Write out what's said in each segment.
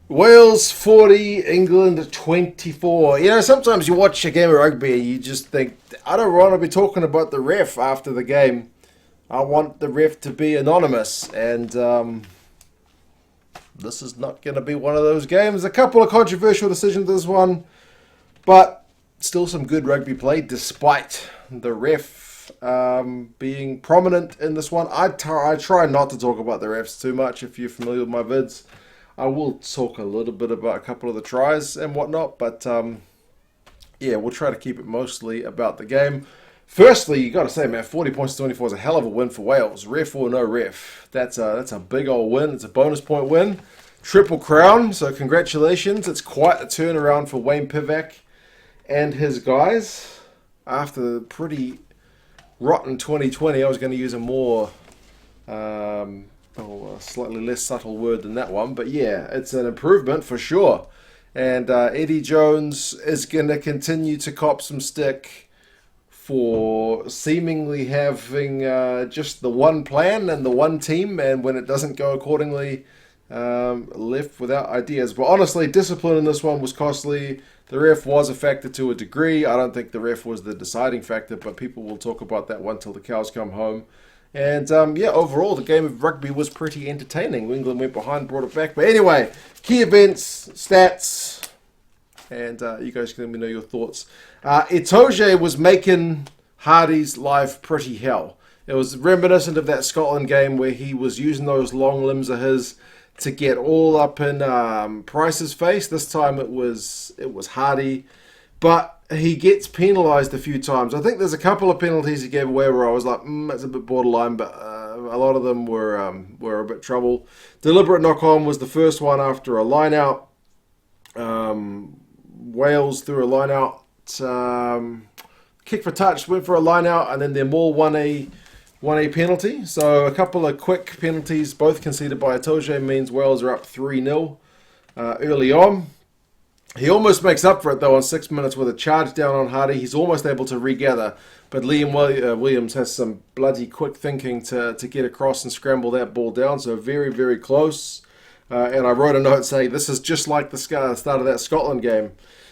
Wales 40, England 24. You know, sometimes you watch a game of rugby and you just think, I don't want to be talking about the ref after the game. I want the ref to be anonymous. And this is not going to be one of those games. A couple of controversial decisions this one, but still some good rugby play despite the ref being prominent in this one. I try not to talk about the refs too much if you're familiar with my vids. I will talk a little bit about a couple of the tries and whatnot, but yeah, we'll try to keep it mostly about the game. Firstly, you got to say, man, 40 points to 24 is a hell of a win for Wales. Ref or no ref, that's a big old win. It's a bonus point win, triple crown. So congratulations. It's quite a turnaround for Wayne Pivac and his guys after the pretty rotten 2020. I was going to use a more a slightly less subtle word than that one, but yeah, it's an improvement for sure. And Eddie Jones is going to continue to cop some stick for seemingly having just the one plan and the one team, and when it doesn't go accordingly, left without ideas. But honestly, discipline in this one was costly. The ref was a factor to a degree. I don't think the ref was the deciding factor, but people will talk about that one till the cows come home. And yeah, overall, the game of rugby was pretty entertaining. England went behind, brought it back. But anyway, key events, stats, and you guys can let me know your thoughts. Itoje was making Hardy's life pretty hell. It was reminiscent of that Scotland game where he was using those long limbs of his to get all up in Price's face. This time it was Hardy. But he gets penalised a few times. I think there's a couple of penalties he gave away where I was like, that's a bit borderline, but a lot of them were a bit trouble. Deliberate knock-on was the first one after a line-out. Wales threw a line-out. Kick for touch, went for a line-out, and then their maul won a penalty. So a couple of quick penalties, both conceded by Itoje, means Wales are up 3-0 early on. He almost makes up for it, though, on 6 minutes with a charge down on Hardy. He's almost able to regather, but Liam Williams has some bloody quick thinking to get across and scramble that ball down, so very, very close. And I wrote a note saying, this is just like the start of that Scotland game.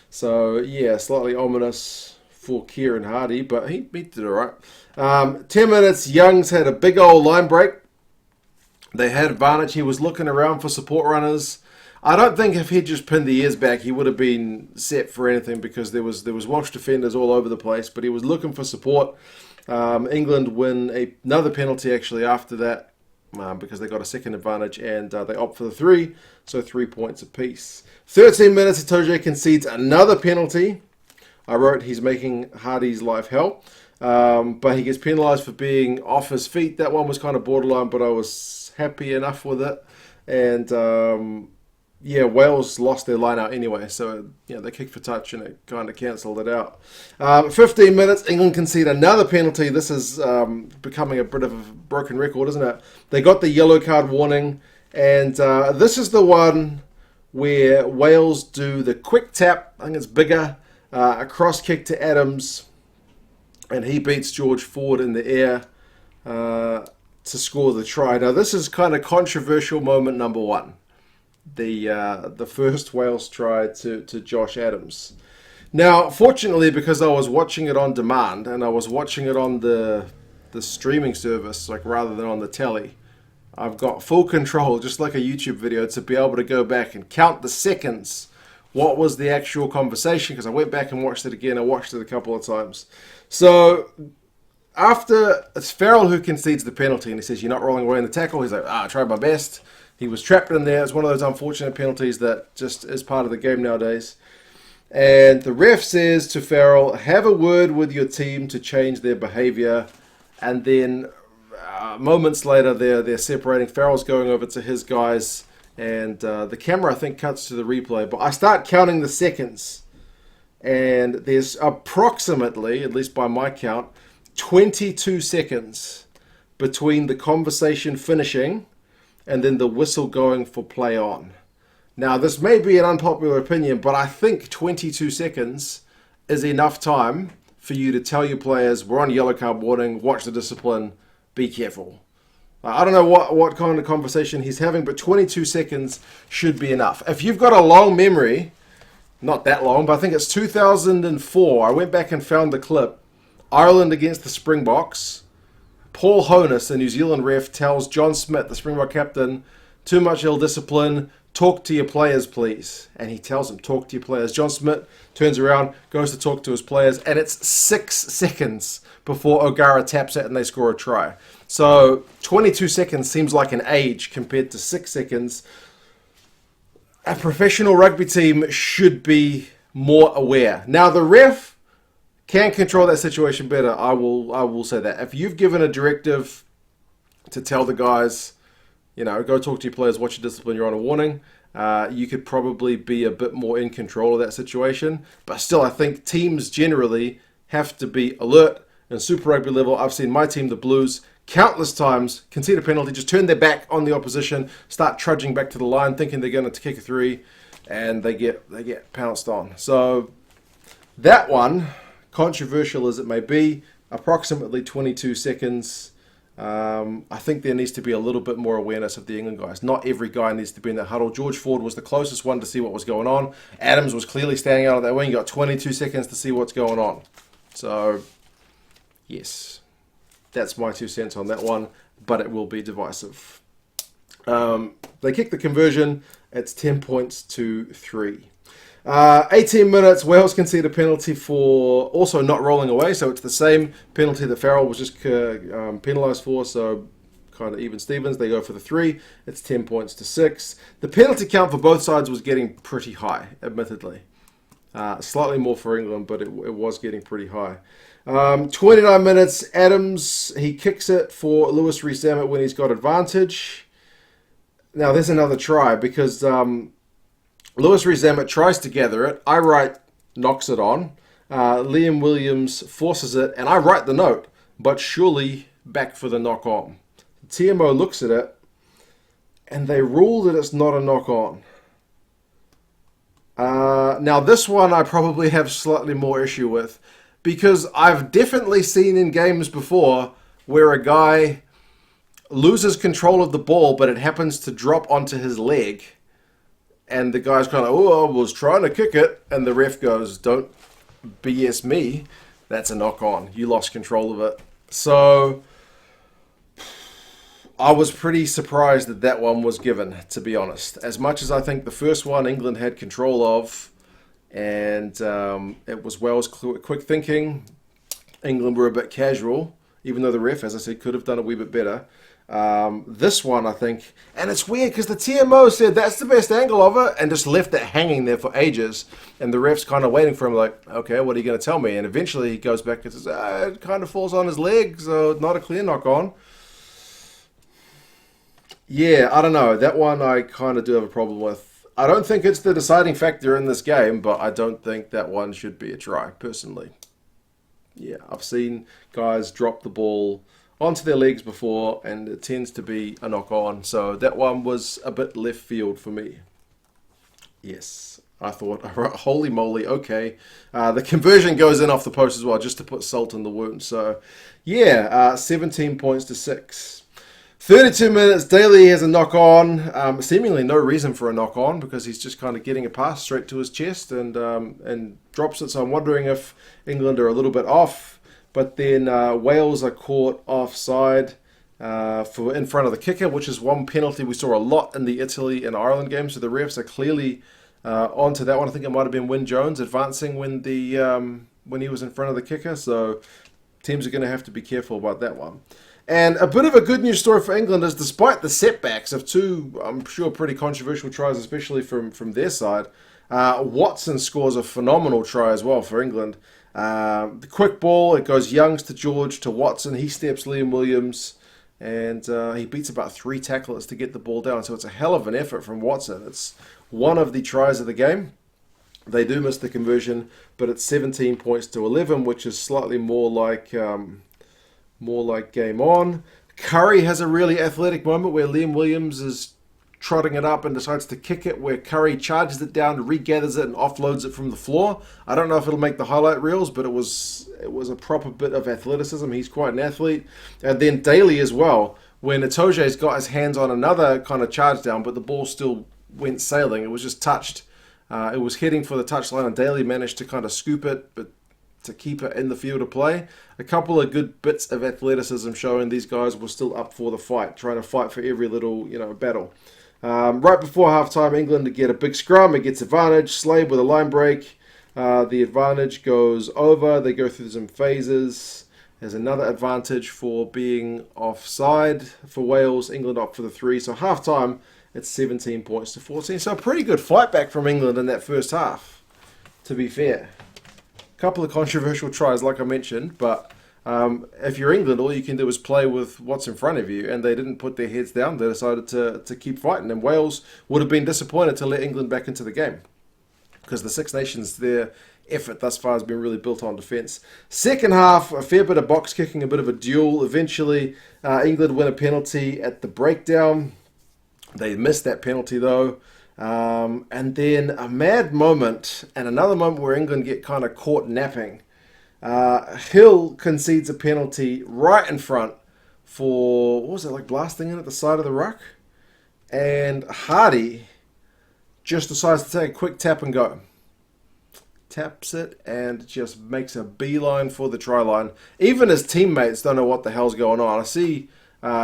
So, yeah, slightly ominous for Kieran Hardy, but he did all right. 10 minutes, Young's had a big old line break. They had advantage. He was looking around for support runners. I don't think if he'd just pinned the ears back, he would have been set for anything because there was Welsh defenders all over the place. But he was looking for support. England win another penalty actually after that because they got a second advantage and they opt for the 3, so 3 points apiece. 13 minutes, Itoje concedes another penalty. I wrote he's making Hardy's life hell, but he gets penalised for being off his feet. That one was kind of borderline, but I was happy enough with it. And yeah, Wales lost their line out anyway, so yeah, they kicked for touch and it kind of cancelled it out. 15 minutes, England concede another penalty. This is becoming a bit of a broken record, isn't it? They got the yellow card warning, and this is the one where Wales do the quick tap, I think it's bigger, a cross kick to Adams, and he beats George Ford in the air to score the try. Now, this is kind of controversial moment number one. The first Wales try to Josh Adams. Now, fortunately, because I was watching it on demand and I was watching it on the streaming service, like rather than on the telly, I've got full control, just like a YouTube video, to be able to go back and count the seconds. What was the actual conversation? Because I went back and watched it again. I watched it a couple of times. So after it's Farrell who concedes the penalty, and he says, "You're not rolling away in the tackle." He's like, "I tried my best." He was trapped in there. It's one of those unfortunate penalties that just is part of the game nowadays. And the ref says to Farrell, have a word with your team to change their behaviour. And then moments later, they're separating. Farrell's going over to his guys. And the camera, I think, cuts to the replay. But I start counting the seconds. And there's approximately, at least by my count, 22 seconds between the conversation finishing and then the whistle going for play on. Now, this may be an unpopular opinion, but I think 22 seconds is enough time for you to tell your players, we're on yellow card warning, watch the discipline, be careful. I don't know what kind of conversation he's having, but 22 seconds should be enough. If you've got a long memory, not that long, but I think it's 2004. I went back and found the clip. Ireland against the Springboks. Paul Honus, the New Zealand ref, tells John Smith, the Springbok captain, too much ill discipline. Talk to your players, please. And he tells him, talk to your players. John Smith turns around, goes to talk to his players, and it's 6 seconds before O'Gara taps it and they score a try. So 22 seconds seems like an age compared to 6 seconds. A professional rugby team should be more aware. Now, the ref can control that situation better. I will say that. If you've given a directive to tell the guys, go talk to your players, watch your discipline, you're on a warning, you could probably be a bit more in control of that situation. But still, I think teams generally have to be alert. In Super Rugby level, I've seen my team, the Blues, countless times concede a penalty, just turn their back on the opposition, start trudging back to the line, thinking they're going to kick a 3, and they get pounced on. So that one, controversial as it may be, approximately 22 seconds. I think there needs to be a little bit more awareness of the England guys. Not every guy needs to be in that huddle. George Ford was the closest one to see what was going on. Adams was clearly standing out of that wing. You got 22 seconds to see what's going on. So, yes, that's my 2 cents on that one, but it will be divisive. They kick the conversion. It's 10 points to 3. 18 minutes, Wales concede a penalty for also not rolling away, so it's the same penalty that Farrell was just penalised for, so kind of even Stevens. They go for the 3. It's 10 points to 6. The penalty count for both sides was getting pretty high, admittedly. Slightly more for England, but it was getting pretty high. 29 minutes, Adams, he kicks it for Lewis Rees-Zammit when he's got advantage. Now, there's another try, because Lewis Rees-Zammit tries to gather it. I write, knocks it on. Liam Williams forces it, and I write the note, but surely back for the knock on. The TMO looks at it, and they rule that it's not a knock on. Now, this one I probably have slightly more issue with, because I've definitely seen in games before where a guy loses control of the ball, but it happens to drop onto his leg. And the guy's kind of, I was trying to kick it. And the ref goes, don't BS me. That's a knock on. You lost control of it. So I was pretty surprised that that one was given, to be honest. As much as I think the first one England had control of, and it was Wales' quick thinking. England were a bit casual, even though the ref, as I said, could have done a wee bit better. This one, I think, and it's weird because the TMO said that's the best angle of it and just left it hanging there for ages, and the ref's kind of waiting for him like, okay, what are you going to tell me? And eventually he goes back and says, it kind of falls on his leg, so not a clear knock on. Yeah, I don't know. That one I kind of do have a problem with. I don't think it's the deciding factor in this game, but I don't think that one should be a try, personally. Yeah, I've seen guys drop the ball onto their legs before, and it tends to be a knock-on. So that one was a bit left field for me. Yes, I thought, holy moly, okay. The conversion goes in off the post as well, just to put salt in the wound. So, yeah, 17 points to 6. 32 minutes, Daly has a knock-on. Seemingly no reason for a knock-on, because he's just kind of getting a pass straight to his chest and drops it. So I'm wondering if England are a little bit off. But then Wales are caught offside for in front of the kicker, which is one penalty we saw a lot in the Italy and Ireland game. So the refs are clearly onto that one. I think it might have been Wyn Jones advancing when he was in front of the kicker. So teams are going to have to be careful about that one. And a bit of a good news story for England is, despite the setbacks of 2, I'm sure, pretty controversial tries, especially from their side, Watson scores a phenomenal try as well for England. The quick ball, it goes Youngs to George to Watson. He steps Liam Williams, and he beats about 3 tacklers to get the ball down. So it's a hell of an effort from Watson. It's one of the tries of the game. They do miss the conversion, but it's 17 points to 11, which is slightly more like game on. Curry has a really athletic moment where Liam Williams is trotting it up and decides to kick it, where Curry charges it down, regathers it, and offloads it from the floor. I don't know if it'll make the highlight reels, but it was a proper bit of athleticism. He's quite an athlete. And then Daly as well, when Itoje's got his hands on another kind of charge down, but the ball still went sailing. It was just touched. It was heading for the touchline, and Daly managed to kind of scoop it, but to keep it in the field of play. A couple of good bits of athleticism showing these guys were still up for the fight, trying to fight for every little battle. Right before halftime, England get a big scrum. It gets advantage. Slade with a line break. The advantage goes over. They go through some phases. There's another advantage for being offside for Wales. England up for the 3. So halftime, it's 17 points to 14. So a pretty good fight back from England in that first half, to be fair. A couple of controversial tries, like I mentioned, but if you're England, all you can do is play with what's in front of you, and they didn't put their heads down. They decided to keep fighting, and Wales would have been disappointed to let England back into the game because the Six Nations, their effort thus far has been really built on defence. Second half, a fair bit of box kicking, a bit of a duel. Eventually, England win a penalty at the breakdown. They missed that penalty, though. And then a mad moment, and another moment where England get kind of caught napping. Hill concedes a penalty right in front for, what was it, like blasting in at the side of the ruck? And Hardy just decides to take a quick tap and go. Taps it and just makes a beeline for the try line. Even his teammates don't know what the hell's going on. I see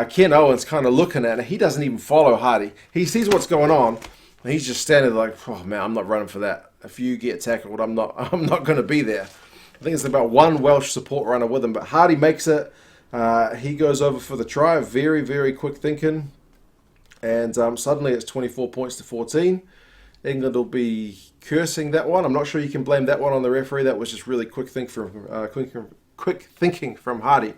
Ken Owens kind of looking at it. He doesn't even follow Hardy. He sees what's going on, and he's just standing there like, oh man, I'm not running for that. If you get tackled, I'm not going to be there. I think it's about one Welsh support runner with him, but Hardy makes it. He goes over for the try. Very, very quick thinking. And suddenly it's 24 points to 14. England will be cursing that one. I'm not sure you can blame that one on the referee. That was just really quick thinking from Hardy.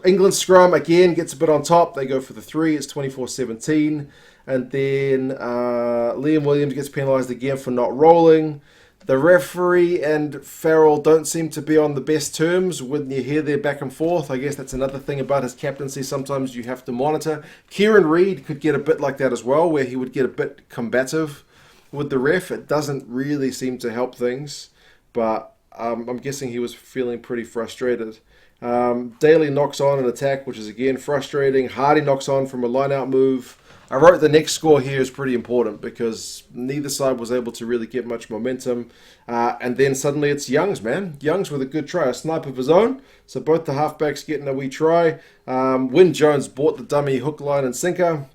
England scrum again gets a bit on top. They go for the 3. It's 24-17. And then Liam Williams gets penalised again for not rolling. The referee and Farrell don't seem to be on the best terms when you hear their back and forth. I guess that's another thing about his captaincy. Sometimes you have to monitor. Kieran Reid could get a bit like that as well, where he would get a bit combative with the ref. It doesn't really seem to help things, but I'm guessing he was feeling pretty frustrated. Daly knocks on an attack, which is again frustrating. Hardy knocks on from a line-out move. I wrote the next score here is pretty important because neither side was able to really get much momentum. And then suddenly it's Youngs, man. Youngs with a good try, a snipe of his own. So both the halfbacks getting a wee try. Wyn Jones bought the dummy hook, line and sinker.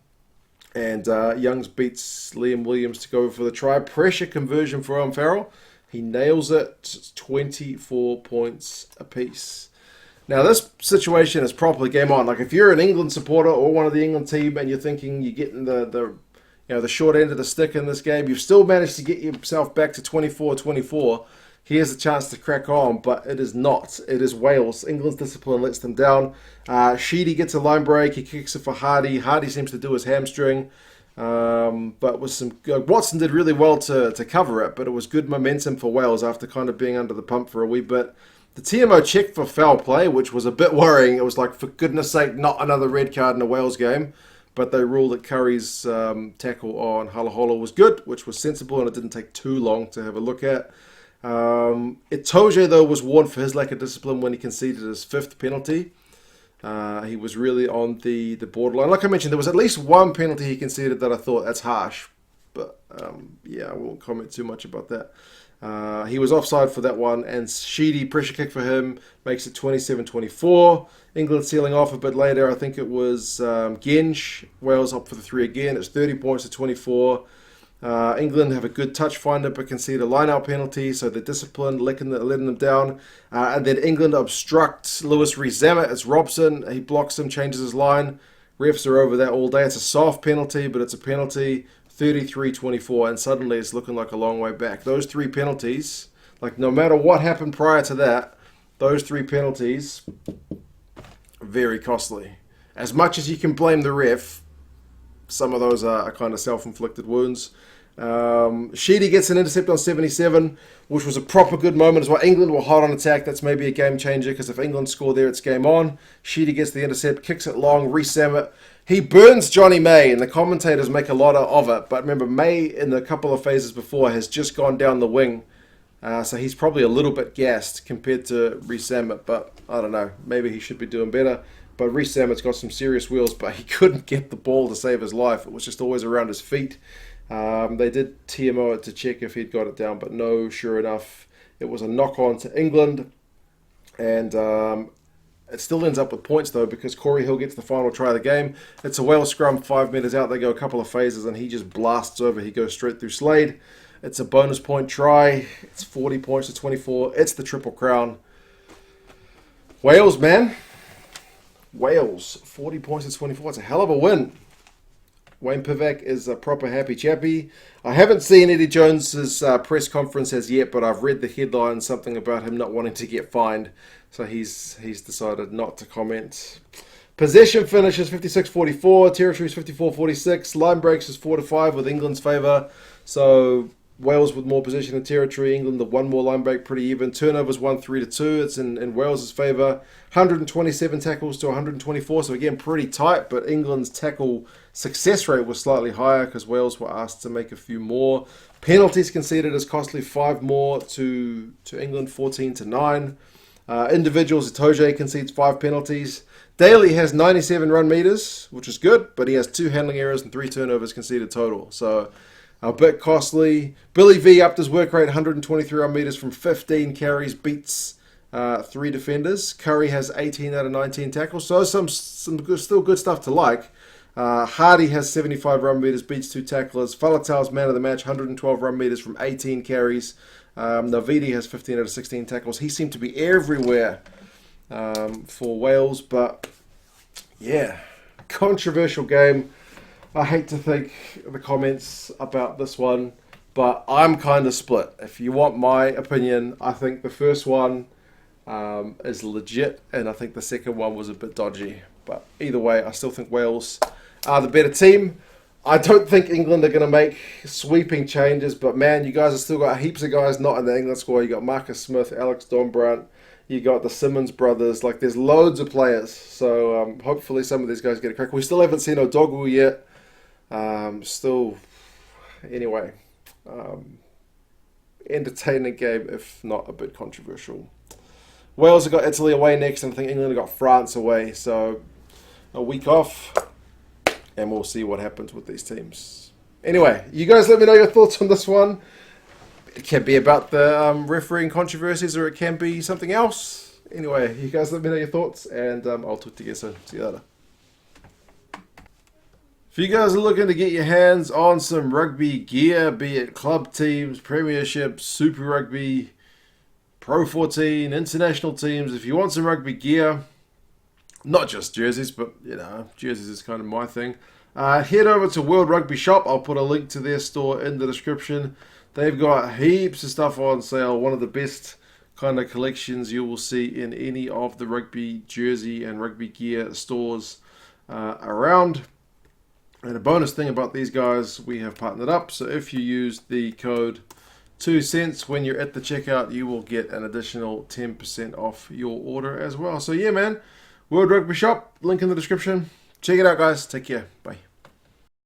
And Youngs beats Liam Williams to go for the try. Pressure conversion for Owen Farrell. He nails it. 24 points apiece. Now, this situation is properly game on. Like, if you're an England supporter or one of the England team and you're thinking you're getting the short end of the stick in this game, you've still managed to get yourself back to 24-24. Here's a chance to crack on, but it is not. It is Wales. England's discipline lets them down. Sheedy gets a line break. He kicks it for Hardy. Hardy seems to do his hamstring. But with some Watson did really well to cover it, but it was good momentum for Wales after kind of being under the pump for a wee bit. The TMO checked for foul play, which was a bit worrying. It was like, for goodness sake, not another red card in a Wales game. But they ruled that Curry's tackle on Halahola was good, which was sensible, and it didn't take too long to have a look at. Itoje, though, was warned for his lack of discipline when he conceded his 5th penalty. He was really on the borderline. Like I mentioned, there was at least one penalty he conceded that I thought, that's harsh. But, I won't comment too much about that. He was offside for that one, and Sheedy, pressure kick for him, makes it 27-24. England sealing off a bit later. I think it was Genge. Wales up for the 3 again. It's 30 points to 24. England have a good touch finder, but concede a line-out penalty, so they're disciplined, letting them down. And then England obstruct Lewis Rees-Zammit. It's Robson. He blocks him, changes his line. Refs are over that all day. It's a soft penalty, but it's a penalty. 33-24, and suddenly it's looking like a long way back. Those 3 penalties, like no matter what happened prior to that, those 3 penalties, very costly. As much as you can blame the ref, some of those are kind of self-inflicted wounds. Sheedy gets an intercept on 77, which was a proper good moment as well. England were hot on attack. That's maybe a game changer, because if England score there, it's game on. Sheedy gets the intercept, kicks it long, Rees-Zammit. He burns Johnny May, and the commentators make a lot of it. But remember, May, in the couple of phases before, has just gone down the wing. So he's probably a little bit gassed compared to Rees-Zammit. But I don't know. Maybe he should be doing better. But Reece Sammett's got some serious wheels, but he couldn't get the ball to save his life. It was just always around his feet. They did TMO it to check if he'd got it down, but no, sure enough, it was a knock-on to England. And it still ends up with points, though, because Corey Hill gets the final try of the game. It's a Wales scrum, 5 metres out. They go a couple of phases, and he just blasts over. He goes straight through Slade. It's a bonus point try. It's 40 points to 24. It's the Triple Crown. Wales, man. Wales, 40 points to 24. It's a hell of a win. Wayne Pivac is a proper happy chappy. I haven't seen Eddie Jones's press conference as yet, but I've read the headline, something about him not wanting to get fined. So he's decided not to comment. Possession finishes 56-44. Territories 54-46. Line breaks is 4-5 with England's favour. So Wales with more possession and territory. England the one more line break, pretty even. Turnovers 1-3-2. It's in Wales' favour. 127 tackles to 124. So again, pretty tight. But England's tackle success rate was slightly higher because Wales were asked to make a few more. Penalties conceded as costly, 5 more to England, 14-9. Individuals, Itoje concedes 5 penalties. Daly has 97 run meters, which is good, but he has 2 handling errors and 3 turnovers conceded total. So a bit costly. Billy V upped his work rate, 123 run meters from 15 carries, beats 3 defenders. Curry has 18 out of 19 tackles, so some still good stuff to like. Hardy has 75 run meters, beats 2 tacklers. Faletau's man of the match, 112 run meters from 18 carries. Navidi has 15 out of 16 tackles. He seemed to be everywhere for Wales, but yeah, controversial game. I hate to think the comments about this one, but I'm kind of split. If you want my opinion, I think the first one is legit, and I think the second one was a bit dodgy. But either way, I still think Wales are the better team. I don't think England are going to make sweeping changes, but man, you guys have still got heaps of guys not in the England squad. You got Marcus Smith, Alex Donbrandt, you got the Simmons brothers. Like, there's loads of players. So hopefully some of these guys get a crack. We still haven't seen Odogwu yet. Anyway, entertaining game, if not a bit controversial. Wales have got Italy away next, and I think England have got France away. So a week off, and we'll see what happens with these teams. Anyway, you guys let me know your thoughts on this one. It can be about the refereeing controversies, or it can be something else. Anyway, you guys let me know your thoughts, and I'll talk to you soon. See you later. If you guys are looking to get your hands on some rugby gear, be it club teams, premierships, Super Rugby, Pro 14, international teams, if you want some rugby gear, not just jerseys, but, you know, jerseys is kind of my thing, head over to World Rugby Shop. I'll put a link to their store in the description. They've got heaps of stuff on sale. One of the best kind of collections you will see in any of the rugby jersey and rugby gear stores around. And a bonus thing about these guys, we have partnered up. So if you use the code 2 cents when you're at the checkout, you will get an additional 10% off your order as well. So yeah, man, World Rugby Shop, link in the description. Check it out, guys. Take care. Bye.